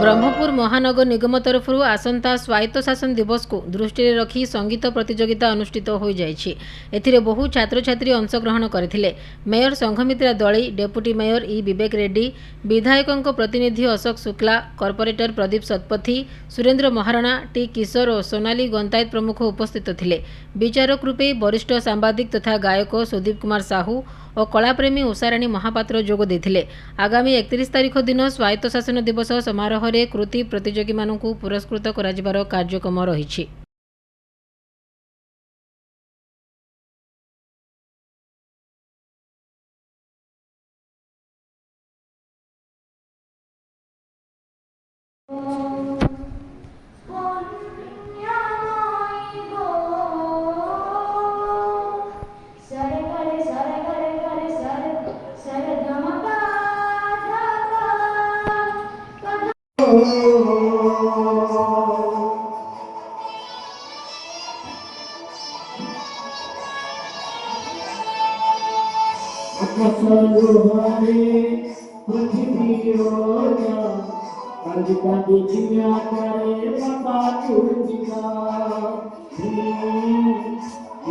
ब्रह्मपुर महानगर निगम तरफ आसंता स्वायत्तशासन दिवस को दृष्टि रखी संगीत प्रतियोगिता अनुष्ठित हो जाइछि। एथिरे बहु छात्र छात्री अंशग्रहण करथिले। मेयर संघमित्रा दली, डेपुटी मेयर ई विवेक रेड्डी, विधायकों प्रतिनिधि अशोक शुक्ला, कॉर्पोरेटर प्रदीप शतपथी, सुरेंद्र महाराणा, टी किशोर और सोनाली गंतायत प्रमुख उपस्थित थिले। विचारक रूपे वरिष्ठ सांबादिक तथा गायक सुदीप कुमार साहू और कलाप्रेमी उषाराणी महापात्र जोग देथिले। आगामी 31 तारिख दिन स्वायत्तशासन दिवस समारोह रे कृति प्रतियोगी मानकु पुरस्कृत कराजिबार कार्यक्रम रहिछि।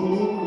Bapak